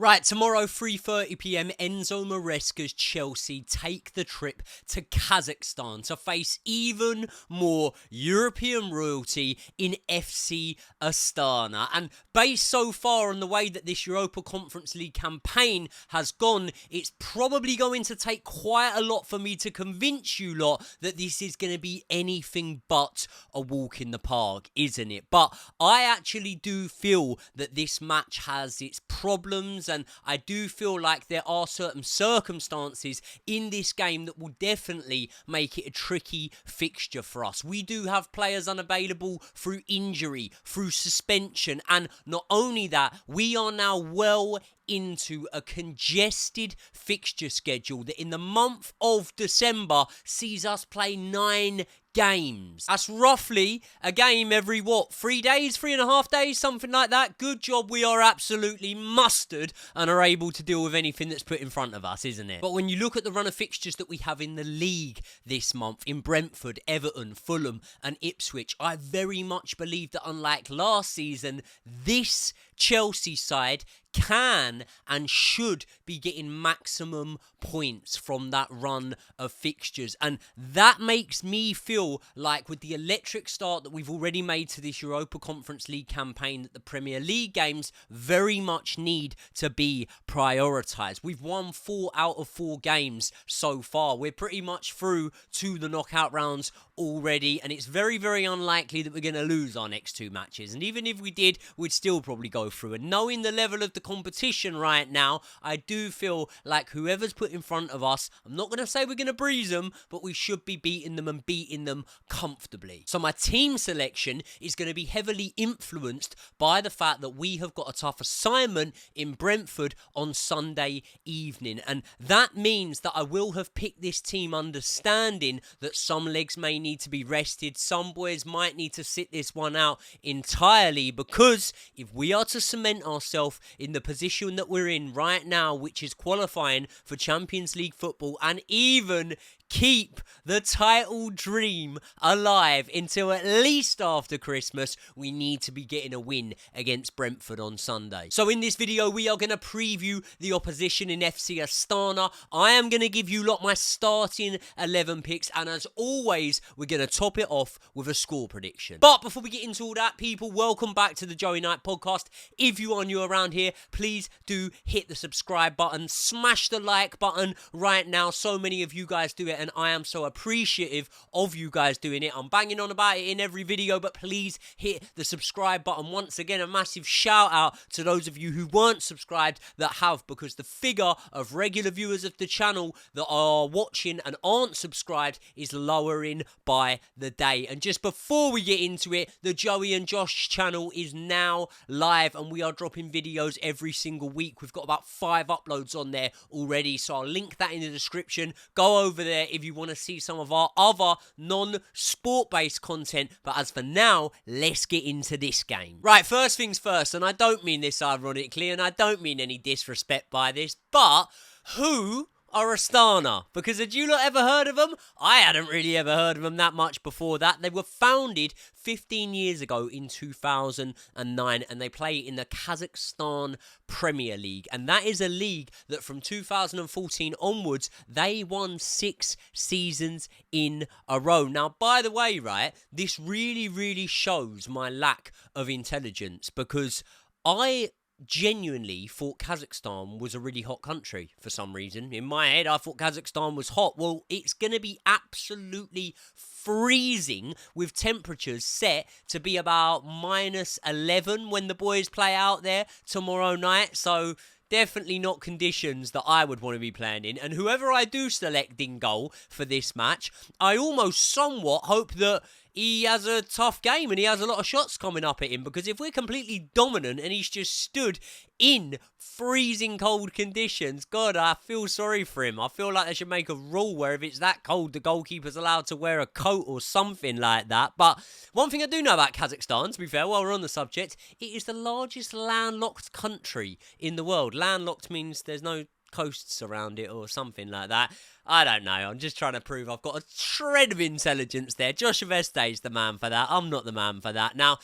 Right, tomorrow 3:30 p.m, Enzo Maresca's Chelsea take the trip to Kazakhstan to face even more European royalty in FC Astana. And based so far on the way that this Europa Conference League campaign has gone, it's probably going to take quite a lot for me to convince you lot that this is going to be anything but a walk in the park, isn't it? But I actually do feel that this match has its problems, and I do feel like there are certain circumstances in this game that will definitely make it a tricky fixture for us. We do have players unavailable through injury, through suspension, and not only that, we are now well into a congested fixture schedule that in the month of December sees us play 9 games. That's roughly a game every, 3 days, 3.5 days, something like that. Good job we are absolutely mustard and are able to deal with anything that's put in front of us, isn't it? But when you look at the run of fixtures that we have in the league this month, in Brentford, Everton, Fulham and Ipswich, I very much believe that unlike last season, this Chelsea side can and should be getting maximum points from that run of fixtures, and that makes me feel like with the electric start that we've already made to this Europa Conference League campaign, that the Premier League games very much need to be prioritised. We've won 4 out of 4 games so far. We're pretty much through to the knockout rounds already, and it's very, very unlikely that we're going to lose our next 2 matches, and even if we did, we'd still probably go through. And knowing the level of the competition right now, I do feel like whoever's put in front of us, I'm not going to say we're going to breeze them, but we should be beating them and beating them comfortably. So my team selection is going to be heavily influenced by the fact that we have got a tough assignment in Brentford on Sunday evening, and that means that I will have picked this team understanding that some legs may need to be rested, some boys might need to sit this one out entirely, because if we are to cement ourselves in the position that we're in right now, which is qualifying for Champions League football and even keep the title dream alive until at least after Christmas, we need to be getting a win against Brentford on Sunday. So in this video, we are going to preview the opposition in FC Astana. I am going to give you lot my starting 11 picks, and as always, we're going to top it off with a score prediction. But before we get into all that, people, welcome back to the Joey Knight podcast. If you are new around here, please do hit the subscribe button, smash the like button right now. So many of you guys do it, and I am so appreciative of you guys doing it. I'm banging on about it in every video, but please hit the subscribe button. Once again, a massive shout out to those of you who weren't subscribed that have, because the figure of regular viewers of the channel that are watching and aren't subscribed is lowering by the day. And just before we get into it, the Joey and Josh channel is now live, and we are dropping videos every single week. We've got about 5 uploads on there already, so I'll link that in the description. Go over there if you want to see some of our other non-sport-based content. But as for now, let's get into this game. Right, first things first, and I don't mean this ironically, and I don't mean any disrespect by this, but who are Astana? Because had you lot ever heard of them? I hadn't really ever heard of them that much before that. They were founded 15 years ago in 2009, and they play in the Kazakhstan Premier League, and that is a league that from 2014 onwards, they won 6 seasons in a row. Now, by the way, right, this really shows my lack of intelligence, because I genuinely thought Kazakhstan was a really hot country for some reason. In my head, I thought Kazakhstan was hot. Well, it's going to be absolutely freezing, with temperatures set to be about -11 when the boys play out there tomorrow night. So definitely not conditions that I would want to be playing in. And whoever I do select in goal for this match, I almost somewhat hope that he has a tough game and he has a lot of shots coming up at him, because if we're completely dominant and he's just stood in freezing cold conditions, God, I feel sorry for him. I feel like they should make a rule where if it's that cold, the goalkeeper's allowed to wear a coat or something like that. But one thing I do know about Kazakhstan, to be fair, while we're on the subject, it is the largest landlocked country in the world. Landlocked means there's no coasts around it or something like that. I don't know. I'm just trying to prove I've got a shred of intelligence there. Josh Aveste's the man for that. I'm not the man for that. Now,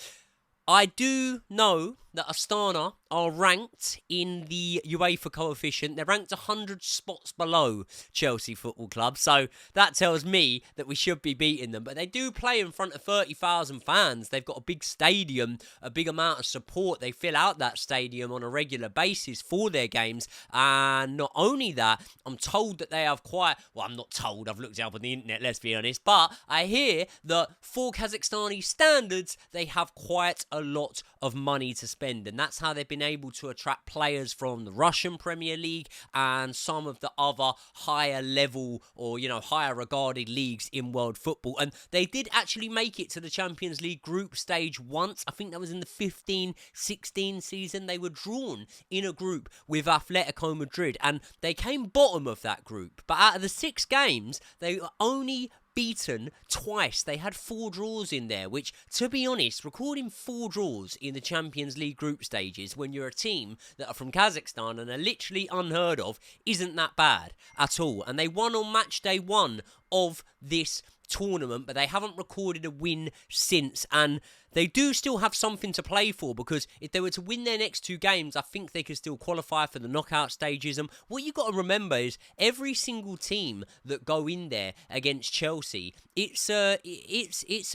I do know that Astana are ranked in the UEFA coefficient. They're ranked 100 spots below Chelsea Football Club, so that tells me that we should be beating them. But they do play in front of 30,000 fans. They've got a big stadium, a big amount of support. They fill out that stadium on a regular basis for their games. And not only that, I'm told that they have quite... Well, I'm not told. I've looked it up on the internet, let's be honest. But I hear that for Kazakhstani standards, they have quite a lot of money to spend. And that's how they've been able to attract players from the Russian Premier League and some of the other higher level or, you know, higher regarded leagues in world football. And they did actually make it to the Champions League group stage once. I think that was in the 15-16 season. They were drawn in a group with Atletico Madrid and they came bottom of that group. But out of the 6 games, they were only beaten twice. They had 4 draws in there, which, to be honest, recording 4 draws in the Champions League group stages when you're a team that are from Kazakhstan and are literally unheard of isn't that bad at all. And they won on match day 1 of this tournament, but they haven't recorded a win since, and they do still have something to play for, because if they were to win their next 2 games, I think they could still qualify for the knockout stages. And what you got to remember is every single team that go in there against Chelsea, it's a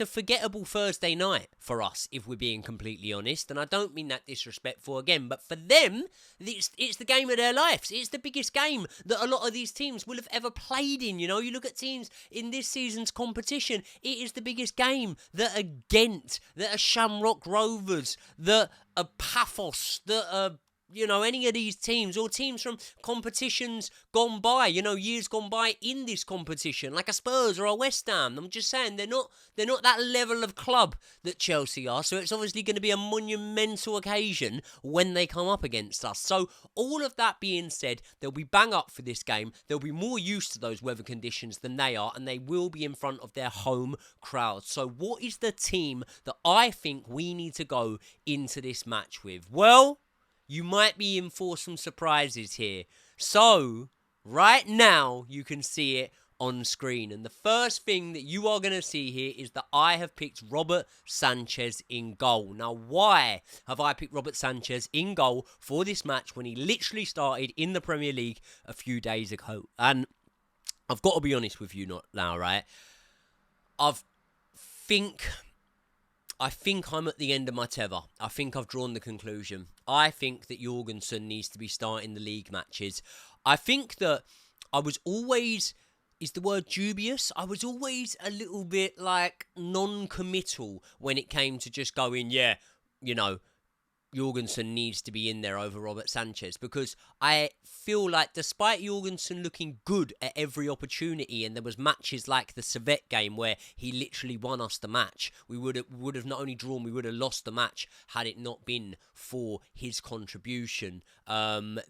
forgettable Thursday night for us, if we're being completely honest. And I don't mean that disrespectful again, but for them, it's the game of their lives. It's the biggest game that a lot of these teams will have ever played in. You know, you look at teams in this season's competition, it is the biggest game that are Ghent, that are Shamrock Rovers, that are Paphos, that are, you know, any of these teams, or teams from competitions gone by, you know, years gone by in this competition, like a Spurs or a West Ham. I'm just saying, they're not that level of club that Chelsea are, so it's obviously going to be a monumental occasion when they come up against us. So, all of that being said, they'll be bang up for this game. They'll be more used to those weather conditions than they are, and they will be in front of their home crowd. So, what is the team that I think we need to go into this match with? Well, you might be in for some surprises here. So, right now, you can see it on screen. And the first thing that you are going to see here is that I have picked Robert Sanchez in goal. Now, why have I picked Robert Sanchez in goal for this match when he literally started in the Premier League a few days ago? And I've got to be honest with you now, right? I think I'm at the end of my tether. I think I've drawn the conclusion. I think that Jorgensen needs to be starting the league matches. I think that I was always, is the word dubious? I was always a little bit like non-committal when it came to just going, yeah, you know, Jorgensen needs to be in there over Robert Sanchez, because I feel like despite Jorgensen looking good at every opportunity, and there was matches like the 𝐒𝐒𝐇 game where he literally won us the match, we would have not only drawn, we would have lost the match had it not been for his contribution. There's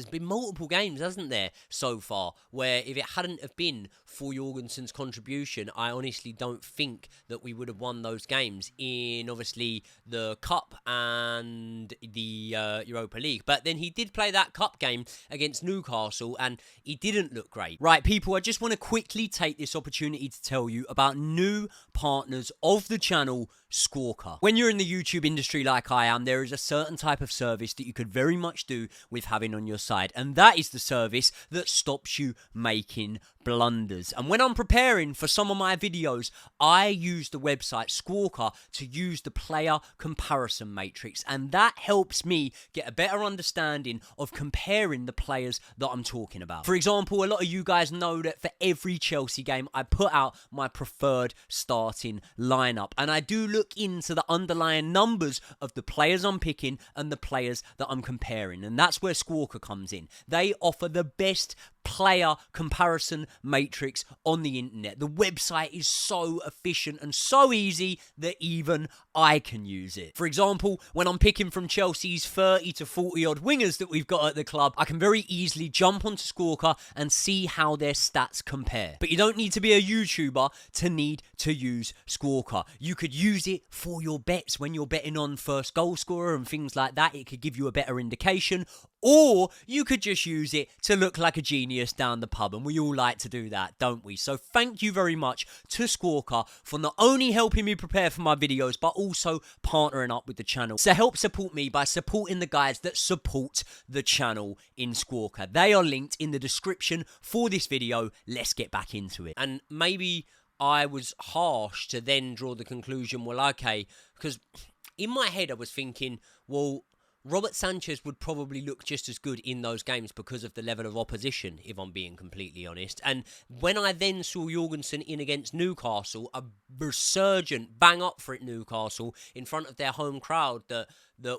been multiple games, hasn't there, so far, where if it hadn't have been for Jorgensen's contribution, I honestly don't think that we would have won those games in, obviously, the Cup and the Europa League. But then he did play that Cup game against Newcastle and he didn't look great. Right, people, I just want to quickly take this opportunity to tell you about new partners of the channel, 𝐒𝐿𝐶𝐿. When you're in the YouTube industry like I am, there is a certain type of service that you could very much do with having on your side, and that is the service that stops you making blunders. And when I'm preparing for some of my videos, I use the website 𝐒𝐿𝐶𝐿 to use the player comparison matrix, and that helps me get a better understanding of comparing the players that I'm talking about. For example, a lot of you guys know that for every Chelsea game, I put out my preferred starting lineup, and I do look into the underlying numbers of the players I'm picking and the players that I'm comparing, and that's where 𝐒𝐿𝐶𝐿 comes in. They offer the best player comparison matrix on the internet. The website is so efficient and so easy that even I can use it. For example, when I'm picking from Chelsea's 30 to 40 odd wingers that we've got at the club, I can very easily jump onto 𝐒𝐿𝐶𝐿 and see how their stats compare. But you don't need to be a YouTuber to need to use 𝐒𝐿𝐶𝐿. You could use it for your bets when you're betting on first goal scorer and things like that. It could give you a better indication. Or you could just use it to look like a genius harmonious down the pub, and we all like to do that, don't we? So thank you very much to 𝐒𝐂𝐑𝐈𝐁𝐄 for not only helping me prepare for my videos, but also partnering up with the channel. So help support me by supporting the guys that support the channel in 𝐒𝐂𝐑𝐈𝐁𝐄. They are linked in the description for this video. Let's get back into it. And maybe I was harsh to then draw the conclusion, well, okay, because in my head I was thinking, well, Robert Sanchez would probably look just as good in those games because of the level of opposition, if I'm being completely honest. And when I then saw Jorgensen in against Newcastle, a resurgent, bang up for it Newcastle, in front of their home crowd that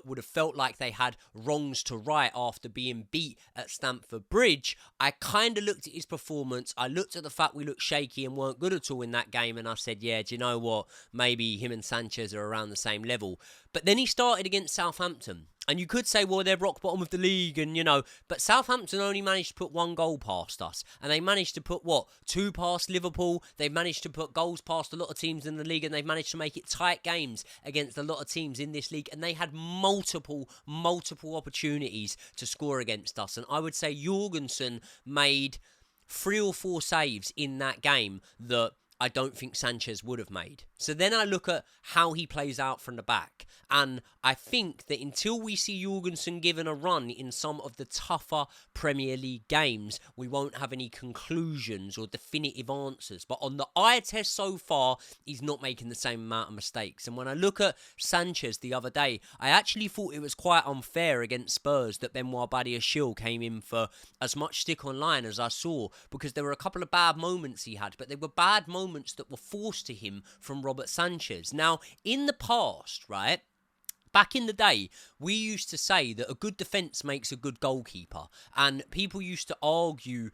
would have felt like they had wrongs to right after being beat at Stamford Bridge, I kind of looked at his performance. I looked at the fact we looked shaky and weren't good at all in that game, and I said, yeah, do you know what? Maybe him and Sanchez are around the same level. But then he started against Southampton. And you could say, well, they're rock bottom of the league, and, you know, but Southampton only managed to put 1 goal past us. And they managed to put, 2 past Liverpool. They've managed to put goals past a lot of teams in the league, and they've managed to make it tight games against a lot of teams in this league. And they had multiple opportunities to score against us. And I would say Jorgensen made 3 or 4 saves in that game that I don't think Sanchez would have made. So then I look at how he plays out from the back, and I think that until we see Jorgensen given a run in some of the tougher Premier League games, we won't have any conclusions or definitive answers. But on the eye test so far, he's not making the same amount of mistakes. And when I look at Sanchez the other day, I actually thought it was quite unfair against Spurs that 𝐉𝐻𝐻𝐿 came in for as much stick online as I saw, because there were a couple of bad moments he had, but they were bad moments that were forced to him from Robert Sanchez. Now, in the past, right, back in the day, we used to say that a good defence makes a good goalkeeper. And people used to argue,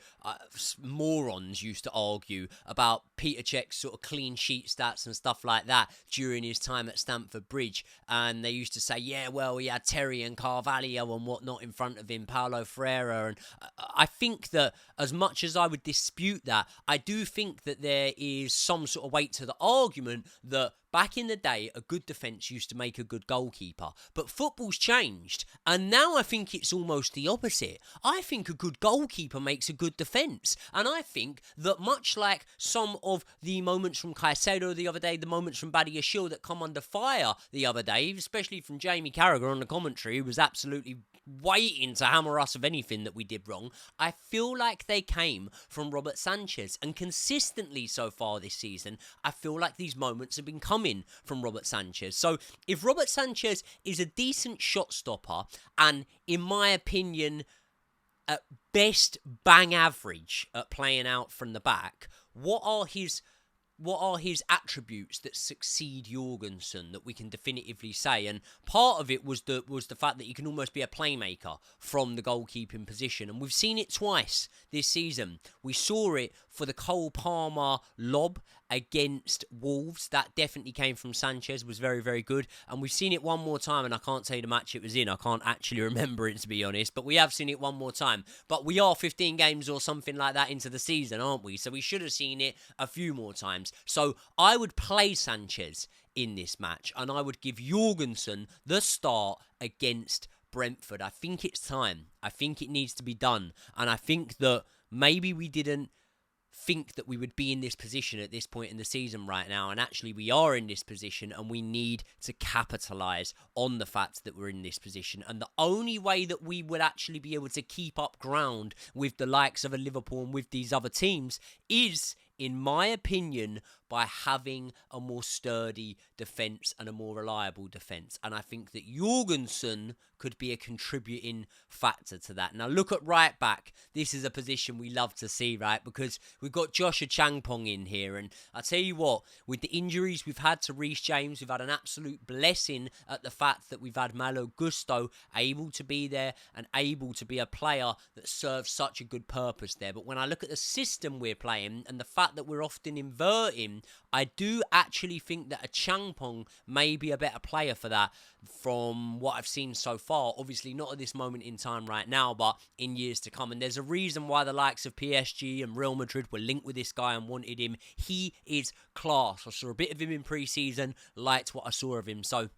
morons used to argue about Petr Cech's sort of clean sheet stats and stuff like that during his time at Stamford Bridge. And they used to say, yeah, well, he had Terry and Carvalho and whatnot in front of him, Paulo Freire. And I think that as much as I would dispute that, I do think that there is some sort of weight to the argument that back in the day, a good defence used to make a good goalkeeper. But football's changed, and now I think it's almost the opposite. I think a good goalkeeper makes a good defence. And I think that much like some of the moments from Caicedo the other day, the moments from 𝐉𝐻𝐻𝐿 that come under fire the other day, especially from Jamie Carragher on the commentary, who was absolutely waiting to hammer us of anything that we did wrong, I feel like they came from Robert Sanchez. And consistently so far this season, I feel like these moments have been coming from Robert Sanchez. So if Robert Sanchez is a decent shot stopper, and in my opinion, at best bang average at playing out from the back, what are his attributes that succeed Jorgensen that we can definitively say? And part of it was the fact that he can almost be a playmaker from the goalkeeping position. And we've seen it twice this season. We saw it for the Cole Palmer lob against Wolves. That definitely came from Sanchez, was very, very good. And we've seen it one more time, and I can't tell you the match it was in. I can't actually remember it, to be honest. But we have seen it one more time. But we are 15 games or something like that into the season, aren't we? So we should have seen it a few more times. So I would play Sanchez in this match, and I would give Jorgensen the start against Brentford. I think it's time. I think it needs to be done. And I think that maybe we didn't think that we would be in this position at this point in the season right now, and actually we are in this position, and we need to capitalise on the fact that we're in this position. And the only way that we would actually be able to keep up ground with the likes of a Liverpool and with these other teams is, in my opinion, by having a more sturdy defence and a more reliable defence. And I think that Jorgensen could be a contributing factor to that. Now, look at right back. This is a position we love to see, right? Because we've got Josh Ochangpong in here. And I tell you what, with the injuries we've had to Reece James, we've had an absolute blessing at the fact that we've had Malo Gusto able to be there and able to be a player that serves such a good purpose there. But when I look at the system we're playing and the fact that we're often inverting, I do actually think that Ochangpong may be a better player for that from what I've seen so far. Obviously not at this moment in time right now, but in years to come. And there's a reason why the likes of PSG and Real Madrid were linked with this guy and wanted him. He is class. I saw a bit of him in pre-season, liked what I saw of him. So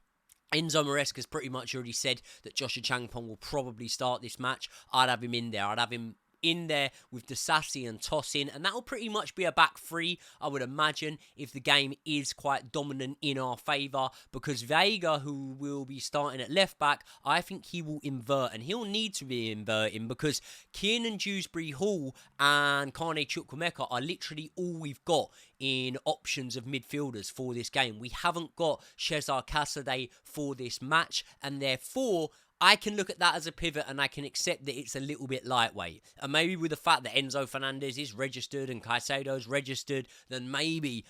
Enzo Maresca has pretty much already said that Josh Ochangpong will probably start this match. I'd have him in there. I'd have him in there with Disasi and Tosin, and that will pretty much be a back three, I would imagine, if the game is quite dominant in our favour, because Vega, who will be starting at left back, I think he will invert, and he'll need to be inverting, because Kiernan Dewsbury-Hall and 𝐒𝐂𝐑𝐈𝐁𝐄 are literally all we've got in options of midfielders for this game. We haven't got 𝐒𝐂𝐑𝐈𝐁𝐄 for this match, and therefore I can look at that as a pivot, and I can accept that it's a little bit lightweight. And maybe with the fact that Enzo Fernandez is registered and Caicedo's registered, then maybe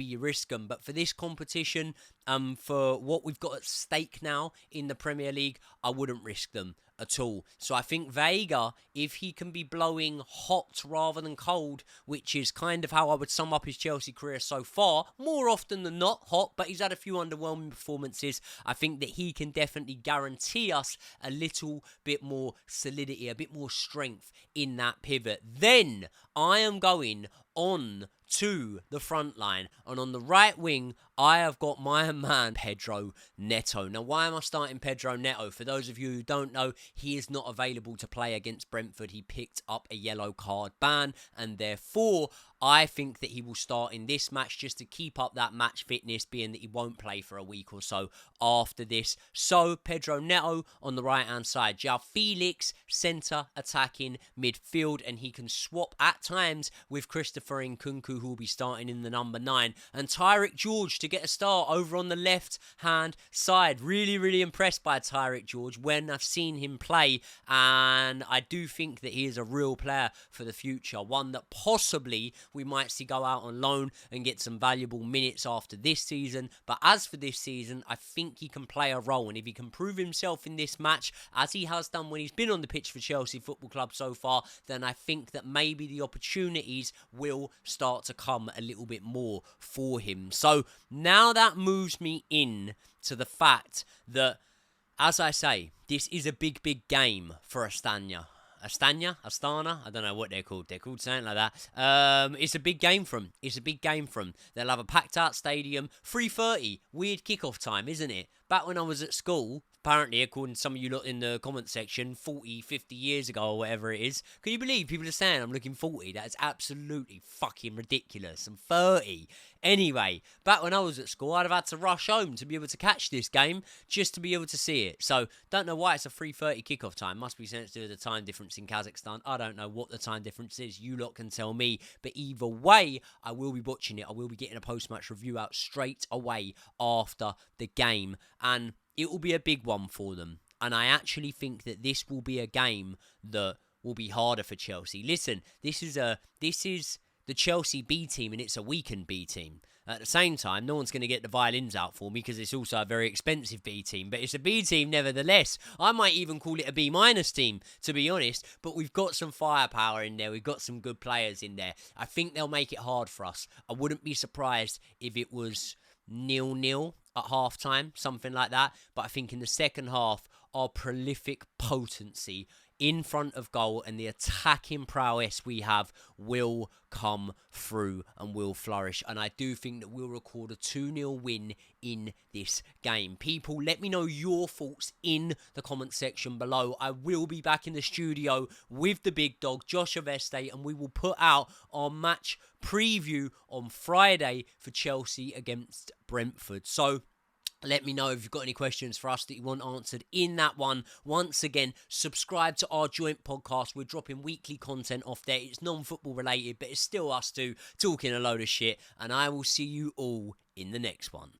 you risk them. But for this competition, for what we've got at stake now in the Premier League, I wouldn't risk them at all. So I think Vega, if he can be blowing hot rather than cold, which is kind of how I would sum up his Chelsea career so far, more often than not hot, but he's had a few underwhelming performances, I think that he can definitely guarantee us a little bit more solidity, a bit more strength in that pivot. Then I am going on to the front line, and on the right wing I have got my man Pedro Neto. Now, why am I starting Pedro Neto? For those of you who don't know, he is not available to play against Brentford. He picked up a yellow card ban, and therefore I think that he will start in this match just to keep up that match fitness, being that he won't play for a week or so after this. So Pedro Neto on the right hand side, João Felix centre attacking midfield, and he can swap at times with Christopher Nkunku, who will be starting in the number 9, and Tyrick George to get a start over on the left hand side. Really impressed by Tyrick George when I've seen him play, and I do think that he is a real player for the future, one that possibly we might see go out on loan and get some valuable minutes after this season. But as for this season, I think he can play a role, and if he can prove himself in this match, as he has done when he's been on the pitch for Chelsea Football Club so far, then I think that maybe the opportunities will start to come a little bit more for him. So now that moves me in to the fact that, as I say, this is a big game for Astana. Astana? I don't know what they're called. They're called something like that. It's a big game for them. They'll have a packed out stadium. 3:30. Weird kickoff time, isn't it? Back when I was at school, apparently, according to some of you lot in the comment section, 40, 50 years ago or whatever it is. Can you believe people are saying I'm looking 40? That is absolutely fucking ridiculous. I'm 30. Anyway, back when I was at school, I'd have had to rush home to be able to catch this game just to be able to see it. So, don't know why it's a 3:30 kickoff time. Must be something to do with the time difference in Kazakhstan. I don't know what the time difference is. You lot can tell me. But either way, I will be watching it. I will be getting a post-match review out straight away after the game. And it will be a big one for them. And I actually think that this will be a game that will be harder for Chelsea. Listen, this is the Chelsea B team, and it's a weakened B team. At the same time, no one's going to get the violins out for me because it's also a very expensive B team. But it's a B team nevertheless. I might even call it a B- team, to be honest. But we've got some firepower in there. We've got some good players in there. I think they'll make it hard for us. I wouldn't be surprised if it was 0-0 at half-time, something like that. But I think in the second half, our prolific potency in front of goal and the attacking prowess we have will come through and will flourish. And I do think that we'll record a 2-0 win in this game. People, let me know your thoughts in the comment section below. I will be back in the studio with the big dog, Josh Aveste, and we will put out our match preview on Friday for Chelsea against Brentford. So let me know if you've got any questions for us that you want answered in that one. Once again, subscribe to our joint podcast. We're dropping weekly content off there. It's non-football related, but it's still us two talking a load of shit. And I will see you all in the next one.